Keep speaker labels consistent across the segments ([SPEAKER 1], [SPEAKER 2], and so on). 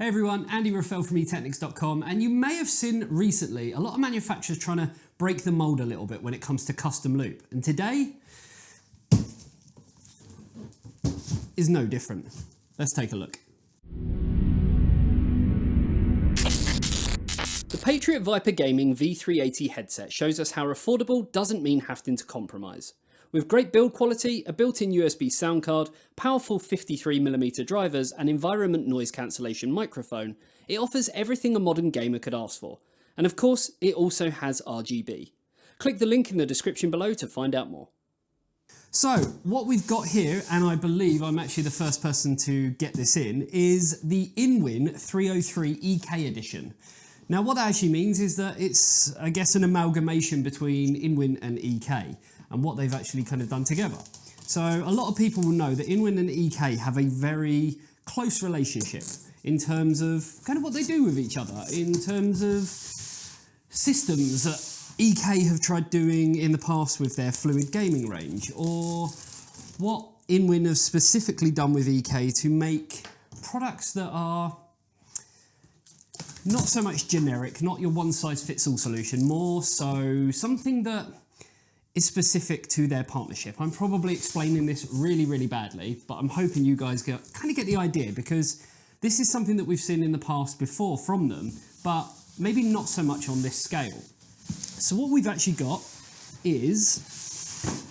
[SPEAKER 1] Hey everyone, Andy Rafael from eTeknix.com, and you may have seen recently a lot of manufacturers trying to break the mold a little bit when it comes to custom loop, and today is no different. Let's take a look. The Patriot Viper Gaming V380 headset shows us how affordable doesn't mean having to compromise. With great build quality, a built-in USB sound card, powerful 53mm drivers and environment noise cancellation microphone, it offers everything a modern gamer could ask for. And of course, it also has RGB. Click the link in the description below to find out more. So, what we've got here, and I believe I'm actually the first person to get this in, is the InWin 303 EK edition. Now what that actually means is that it's, I guess, an amalgamation between InWin and EK and what they've actually kind of done together. So a lot of people will know that InWin and EK have a very close relationship in terms of kind of what they do with each other, in terms of systems that EK have tried doing in the past with their fluid gaming range, or what InWin have specifically done with EK to make products that are not so much generic, not your one-size-fits-all solution, more so something that is specific to their partnership. I'm probably explaining this really badly, but I'm hoping you guys kind of get the idea, because this is something that we've seen in the past before from them, but maybe not so much on this scale. So what we've actually got is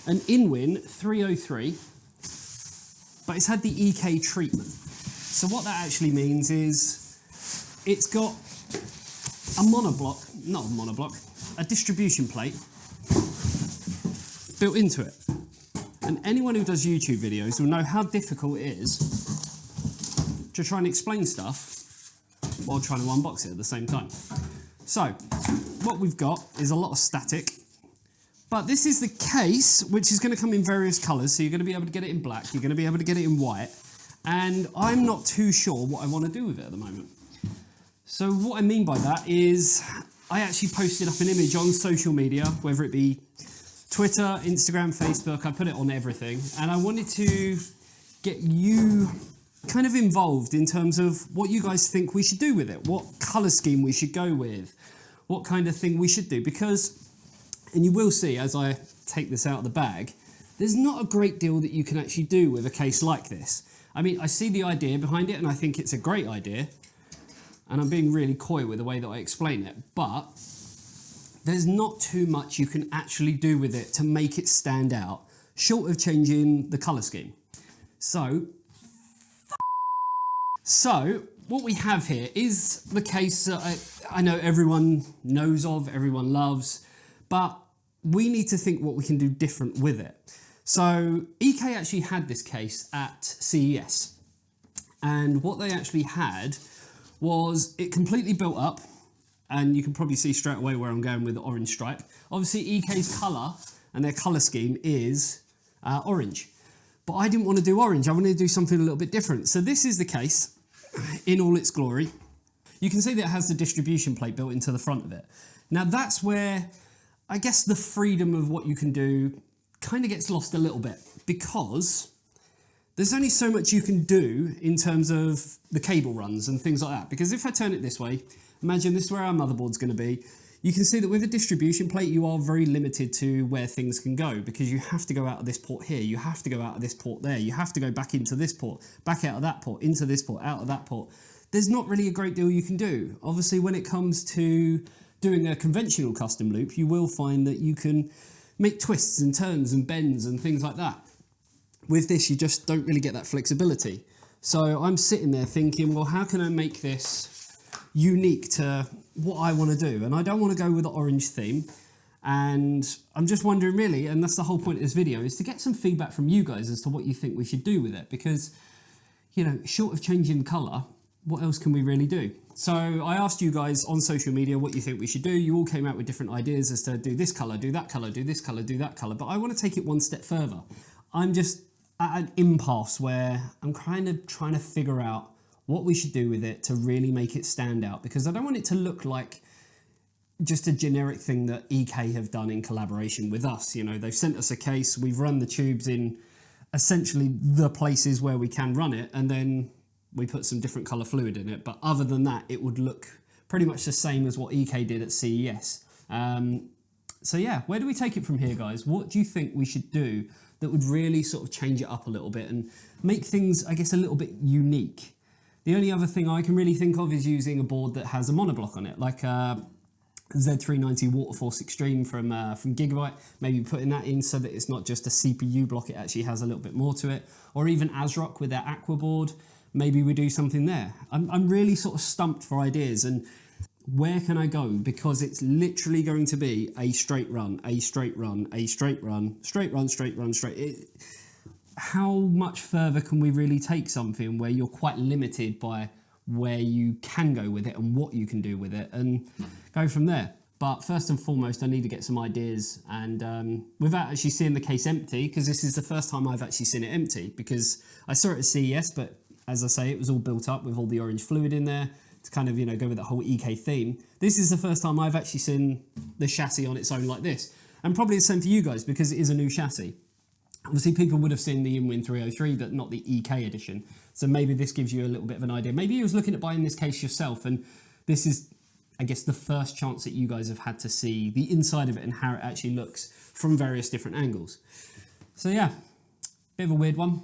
[SPEAKER 1] an InWin 303, but it's had the EK treatment. So what that actually means is it's got a distribution plate built into it. And anyone who does YouTube videos will know how difficult it is to try and explain stuff while trying to unbox it at the same time. So, what we've got is a lot of static, but this is the case, which is going to come in various colours, so you're going to be able to get it in black, you're going to be able to get it in white, and I'm not too sure what I want to do with it at the moment. So what I mean by that is I actually posted up an image on social media, whether it be Twitter, Instagram, Facebook, I put it on everything, and I wanted to get you kind of involved in terms of what you guys think we should do with it, what colour scheme we should go with, what kind of thing we should do, because, and you will see as I take this out of the bag, there's not a great deal that you can actually do with a case like this. I mean, I see the idea behind it and I think it's a great idea, and I'm being really coy with the way that I explain it, but there's not too much you can actually do with it to make it stand out, short of changing the colour scheme. So what we have here is the case that I know everyone knows of, everyone loves, but we need to think what we can do different with it. So EK actually had this case at CES, and what they actually had was it completely built up, and you can probably see straight away where I'm going with the orange stripe. Obviously EK's colour and their colour scheme is orange, but I didn't want to do orange, I wanted to do something a little bit different. So this is the case in all its glory. You can see that it has the distribution plate built into the front of it. Now that's where I guess the freedom of what you can do kind of gets lost a little bit, because there's only so much you can do in terms of the cable runs and things like that. Because if I turn it this way, imagine this is where our motherboard's going to be. You can see that with a distribution plate, you are very limited to where things can go, because you have to go out of this port here, you have to go out of this port there, you have to go back into this port, back out of that port, into this port, out of that port. There's not really a great deal you can do. Obviously, when it comes to doing a conventional custom loop, you will find that you can make twists and turns and bends and things like that. With this, you just don't really get that flexibility. So I'm sitting there thinking, well, how can I make this unique to what I want to do? And I don't want to go with the orange theme. And I'm just wondering really, and that's the whole point of this video, is to get some feedback from you guys as to what you think we should do with it. Because, you know, short of changing the colour, what else can we really do? So I asked you guys on social media what you think we should do. You all came out with different ideas as to do this colour, do that colour, do this colour, do that colour. But I want to take it one step further. I'm just at an impasse where I'm kind of trying to figure out what we should do with it to really make it stand out, because I don't want it to look like just a generic thing that EK have done in collaboration with us. You know, they've sent us a case, we've run the tubes in essentially the places where we can run it, and then we put some different color fluid in it, but other than that, it would look pretty much the same as what EK did at CES. So yeah, where do we take it from here, guys? What do you think we should do that would really sort of change it up a little bit and make things, I guess, a little bit unique? The only other thing I can really think of is using a board that has a monoblock on it, like Z390 Waterforce Extreme from Gigabyte. Maybe putting that in so that it's not just a CPU block, it actually has a little bit more to it. Or even ASRock with their Aqua board. Maybe we do something there. I'm really sort of stumped for ideas, and where can I go? Because it's literally going to be a straight run, a straight run, a straight run, straight run, straight run, straight. How much further can we really take something where you're quite limited by where you can go with it and what you can do with it, and go from there? But first and foremost, I need to get some ideas, and without actually seeing the case empty, because this is the first time I've actually seen it empty, because I saw it at CES, but as I say, it was all built up with all the orange fluid in there to kind of, you know, go with that whole EK theme. This is the first time I've actually seen the chassis on its own like this, and probably the same for you guys because it is a new chassis. Obviously, people would have seen the InWin 303, but not the EK edition. So maybe this gives you a little bit of an idea. Maybe you was looking at buying this case yourself, and this is, I guess, the first chance that you guys have had to see the inside of it and how it actually looks from various different angles. So yeah, bit of a weird one.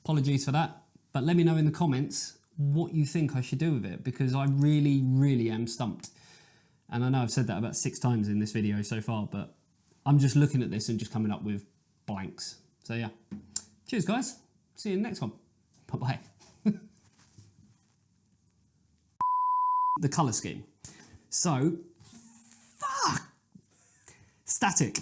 [SPEAKER 1] Apologies for that. But let me know in the comments what you think I should do with it, because I really, really am stumped. And I know I've said that about 6 times in this video so far, but I'm just looking at this and just coming up with blanks. So yeah, cheers guys, see you in the next one, bye bye. The colour scheme. So, static.